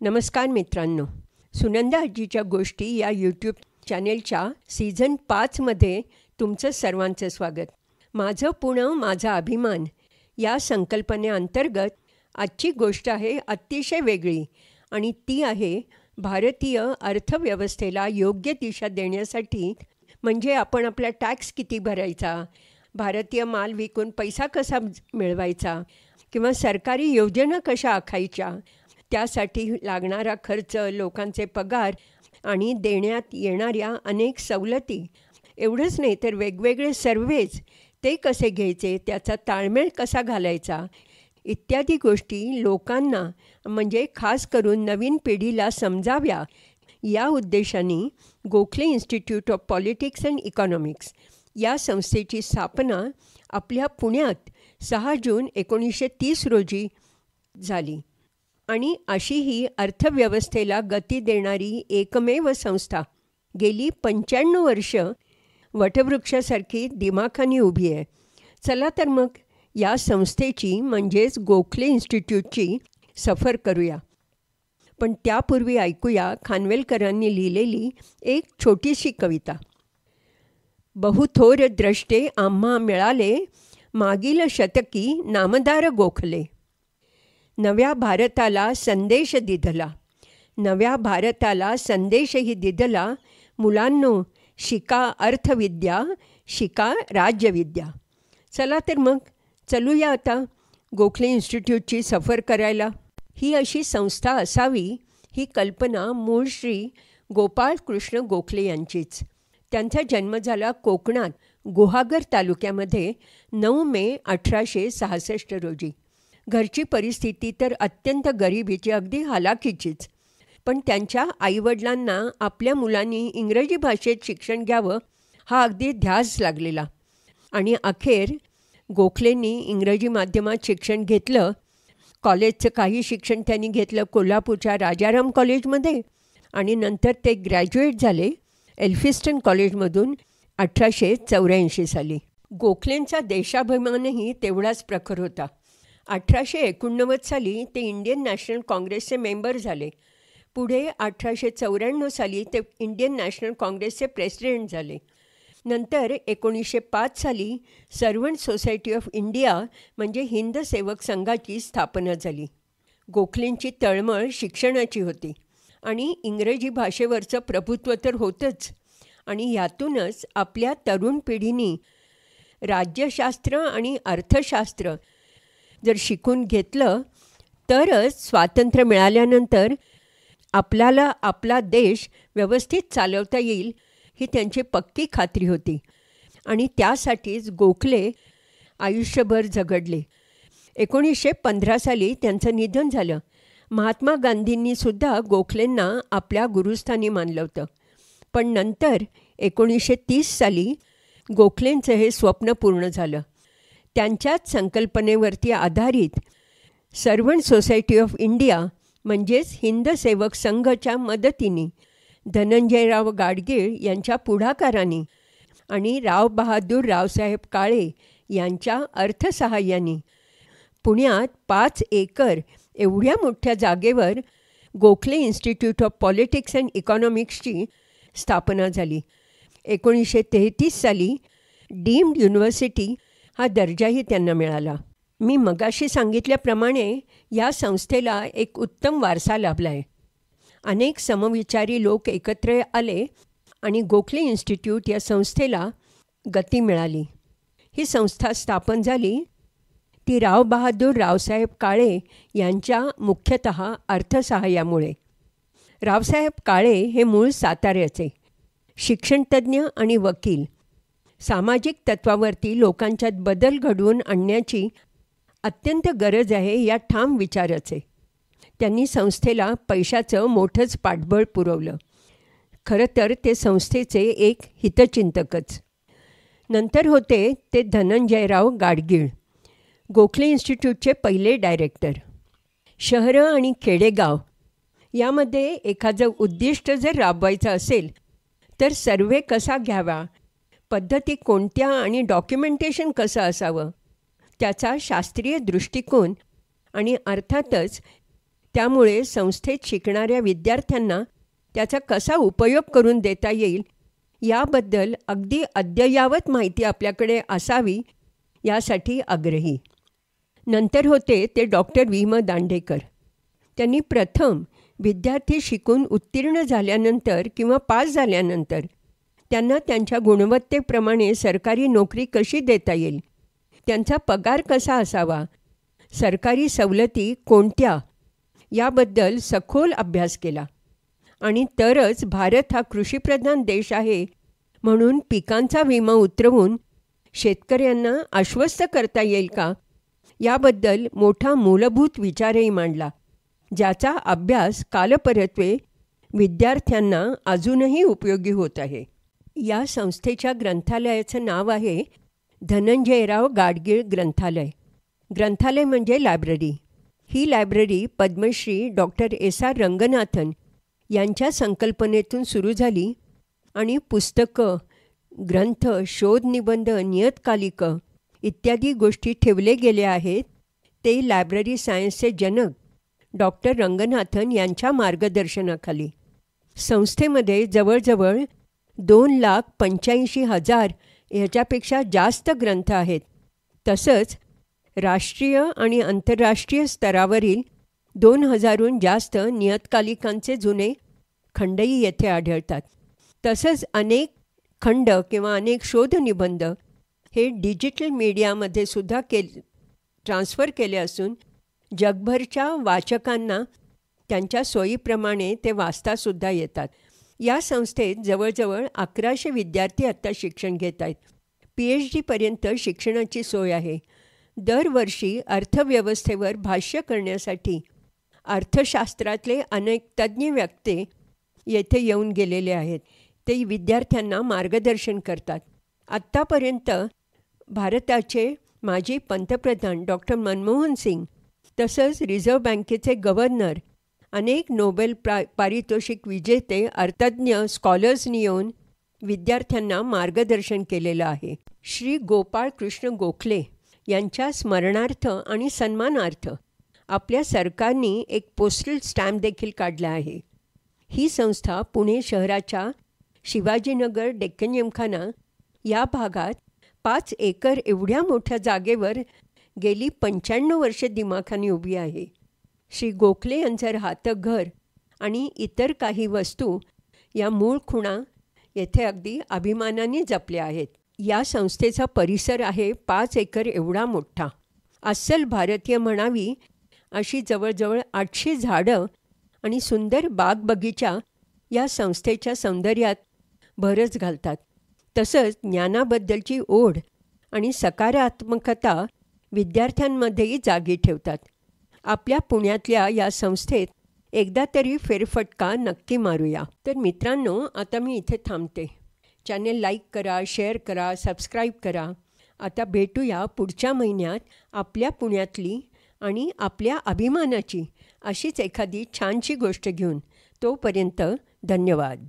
नमस्कार मित्रांनो, सुनंदा आजीच्या गोष्टी या यूट्यूब चॅनेलच्या सीझन 5मध्ये तुमचं सर्वांचं स्वागत. माझं पुणं माझा अभिमान या संकल्पनेअंतर्गत आजची गोष्ट आहे अतिशय वेगळी आणि ती आहे भारतीय अर्थव्यवस्थेला योग्य दिशा देण्यासाठी. म्हणजे आपण आपला टॅक्स किती भरायचा, भारतीय माल विकून पैसा कसा मिळवायचा किंवा सरकारी योजना कशा आखायच्या, त्यासाठी लागणारा खर्च, लोकांचे पगार आणि देण्यात येणाऱ्या अनेक सवलती, एवढंच नाही तर वेगवेगळे सर्व्हेज ते कसे घ्यायचे, त्याचा ताळमेळ कसा घालायचा इत्यादी गोष्टी लोकांना म्हणजे खास करून नवीन पिढीला समजाव्या या उद्देशाने Gokhale institute of politics and economics या संस्थेची स्थापना आपल्या पुण्यात 6 जून 1930 रोजी झाली. आणि अशी ही अर्थव्यवस्थेला गती देणारी एकमेव संस्था गेली 95 वर्ष वटवृक्षासारखी दिमाखानी उभी आहे. चला तर मग या संस्थेची म्हणजेच गोखले इन्स्टिट्यूटची सफर करूया. पण त्यापूर्वी ऐकूया खानवेलकरांनी लिहिलेली एक छोटीशी कविता. बहुथोर द्रष्टे आम्हा मिळाले, मागील शतकी नामदार गोखले. नव्या भारताला संदेश दिधला, नव्या भारताला संदेशही दिधला. मुलांनो शिका अर्थविद्या, शिका राज्यविद्या. चला तर मग चलूया आता गोखले इन्स्टिट्यूटची सफर करायला. ही अशी संस्था असावी ही कल्पना मूळ श्री गोपाळ कृष्ण गोखले यांचीच. त्यांचा जन्म झाला कोकणात गुहागर तालुक्यामध्ये 9 मे 1866 रोजी. घरची परिस्थिती तर अत्यंत गरिबीची, अगदी हालाखीचीच. पण त्यांच्या आईवडिलांना आपल्या मुलांनी इंग्रजी भाषेत शिक्षण घ्यावं हा अगदी ध्यास लागलेला. आणि अखेर गोखलेंनी इंग्रजी माध्यमात शिक्षण घेतलं. कॉलेजचं काही शिक्षण त्यांनी घेतलं कोल्हापूरच्या राजाराम कॉलेजमध्ये आणि नंतर ते ग्रॅज्युएट झाले एल्फिस्टन कॉलेजमधून 1884 साली. गोखलेंचा देशाभिमानही तेवढाच प्रखर होता. 1889 साली ते इंडियन नॅशनल काँग्रेसचे मेंबर झाले. पुढे 1894 साली ते इंडियन नॅशनल काँग्रेसचे प्रेसिडेंट झाले. नंतर 1905 साली सर्वंट सोसायटी ऑफ इंडिया म्हणजे हिंद सेवक संघाची स्थापना झाली. गोखलेंची तळमळ शिक्षणाची होती आणि इंग्रजी भाषेवरचं प्रभुत्व तर होतंच. आणि यातूनच आपल्या तरुण पिढीने राज्यशास्त्र आणि अर्थशास्त्र जर शिकून घेतलं तरच स्वातंत्र्य मिळाल्यानंतर आपल्याला आपला देश व्यवस्थित चालवता येईल ही त्यांची पक्की खात्री होती. आणि त्यासाठीच गोखले आयुष्यभर झगडले. 1915 साली त्यांचं निधन झालं. महात्मा गांधींनीसुद्धा गोखलेंना आपल्या गुरुस्थानी मानलं होतं. पण नंतर 1930 साली गोखलेंचं हे स्वप्न पूर्ण झालं. त्यांच्याच संकल्पनेवरती आधारित सर्वंट सोसायटी ऑफ इंडिया म्हणजेच हिंद सेवक संघाच्या मदतीने धनंजयराव गाडगीळ यांच्या पुढाकाराने आणि राव बहादूर रावसाहेब काळे यांच्या अर्थसहाय्याने पुण्यात 5 एकर एवढ्या मोठ्या जागेवर Gokhale institute of politics and इकॉनॉमिक्सची स्थापना झाली. 1933 साली डीम्ड युनिव्हर्सिटी हा दर्जाही त्यांना मिळाला. मी मगाशी सांगितल्याप्रमाणे या संस्थेला एक उत्तम वारसा लाभला आहे. अनेक समविचारी लोक एकत्र आले आणि गोखले इन्स्टिट्यूट या संस्थेला गती मिळाली. ही संस्था स्थापन झाली ती राव बहादूर रावसाहेब काळे यांच्या मुख्यतः अर्थसहाय्यामुळे. रावसाहेब काळे हे मूळ साताऱ्याचे शिक्षणतज्ज्ञ आणि वकील. सामाजिक तत्वावरती लोकांच्यात बदल घडवून आणण्याची अत्यंत गरज आहे या ठाम विचाराचे. त्यांनी संस्थेला पैशाचं मोठंच पाठबळ पुरवलं. खरं तर ते संस्थेचे एक हितचिंतकच. नंतर होते ते धनंजयराव गाडगीळ, गोखले इन्स्टिट्यूटचे पहिले डायरेक्टर. शहरं आणि खेडेगाव यामध्ये एखादं उद्दिष्ट जर राबवायचं असेल तर सर्व्हे कसा घ्यावा, पद्धती कोणत्या आणि डॉक्युमेंटेशन कसं असावं, त्याचा शास्त्रीय दृष्टिकोन आणि अर्थातच त्यामुळे संस्थेत शिकणाऱ्या विद्यार्थ्यांना त्याचा कसा उपयोग करून देता येईल याबद्दल अगदी अद्ययावत माहिती आपल्याकडे असावी यासाठी आग्रही. नंतर होते ते डॉक्टर वि. म. दांडेकर. त्यांनी प्रथम विद्यार्थी शिकून उत्तीर्ण झाल्यानंतर किंवा पास झाल्यानंतर त्यांना त्यांच्या गुणवत्तेप्रमाणे सरकारी नोकरी कशी देता येईल, त्यांचा पगार कसा असावा, सरकारी सवलती कोणत्या याबद्दल सखोल अभ्यास केला. आणि तरच भारत हा कृषीप्रधान देश आहे म्हणून पिकांचा विमा उतरवून शेतकऱ्यांना आश्वस्त करता येईल का याबद्दल मोठा मूलभूत विचारही मांडला, ज्याचा अभ्यास कालपरत्वे विद्यार्थ्यांना अजूनही उपयोगी होत आहे. या संस्थेच्या ग्रंथालयाचं नाव आहे धनंजयराव गाडगीळ ग्रंथालय. ग्रंथालय म्हणजे लायब्ररी. ही library Padmashri doctor S. R. Ranganathan यांच्या संकल्पनेतून सुरू झाली आणि पुस्तकं, ग्रंथ, शोधनिबंध, नियतकालिकं इत्यादी गोष्टी ठेवले गेले आहेत ते लायब्ररी सायन्सचे जनक डॉक्टर रंगनाथन यांच्या मार्गदर्शनाखाली. संस्थेमध्ये जवळजवळ 2,85,000 ह्याच्यापेक्षा जास्त ग्रंथ आहेत. तसंच राष्ट्रीय आणि आंतरराष्ट्रीय स्तरावरील 2,000हून जास्त नियतकालिकांचे जुने खंडही येथे आढळतात. तसंच अनेक खंड किंवा अनेक शोधनिबंध हे डिजिटल मीडियामध्ये सुद्धा ट्रान्स्फर केले असून जगभरच्या वाचकांना त्यांच्या सोयीप्रमाणे ते वाचतासुद्धा येतात. या संस्थेत जवळजवळ 1,100 विद्यार्थी आत्ता शिक्षण घेत आहेत. PhD-पर्यंत शिक्षणाची सोय आहे. दरवर्षी अर्थव्यवस्थेवर भाष्य करण्यासाठी अर्थशास्त्रातले अनेक तज्ज्ञ व्यक्ती येथे येऊन गेलेले आहेत. ते विद्यार्थ्यांना मार्गदर्शन करतात. आत्तापर्यंत भारताचे माजी पंतप्रधान डॉक्टर मनमोहन सिंग, तसंच रिझर्व्ह बँकेचे गव्हर्नर, अनेक नोबेल पारितोषिक विजेते अर्थज्ञ स्कॉलर्सनी येऊन विद्यार्थ्यांना मार्गदर्शन केलेलं आहे. श्री गोपाळ कृष्ण गोखले यांच्या स्मरणार्थ आणि सन्मानार्थ आपल्या सरकारने एक पोस्टल स्टॅम्प देखील काढला आहे. ही संस्था पुणे शहराच्या शिवाजीनगर, डेक्कन जिमखाना या भागात 5 एकर एवढ्या मोठ्या जागेवर गेली 95 वर्षे दिमाखाने उभी आहे. श्री गोखले यांचं राहतं घर आणि इतर काही वस्तू या मूळ खुणा येथे अगदी अभिमानाने जपल्या आहेत. या संस्थेचा परिसर आहे 5 एकर एवढा मोठा. अस्सल भारतीय म्हणावी अशी जवळजवळ 800 झाडं आणि सुंदर बाग बगीचा या संस्थेच्या सौंदर्यात भरच घालतात. तसंच ज्ञानाबद्दलची ओढ आणि सकारात्मकता विद्यार्थ्यांमध्येही जागी ठेवतात. आपल्या पुण्यातल्या या संस्थेत एकदा तरी फेरफटका नक्की मारूया. तर मित्रांनो, आता मी इथे थांबते. चॅनेल लाईक करा, शेअर करा, सबस्क्राईब करा. आता भेटूया पुढच्या महिन्यात आपल्या पुण्यातली आणि आपल्या अभिमानाची अशीच एखादी छानशी गोष्ट घेऊन. तोपर्यंत धन्यवाद.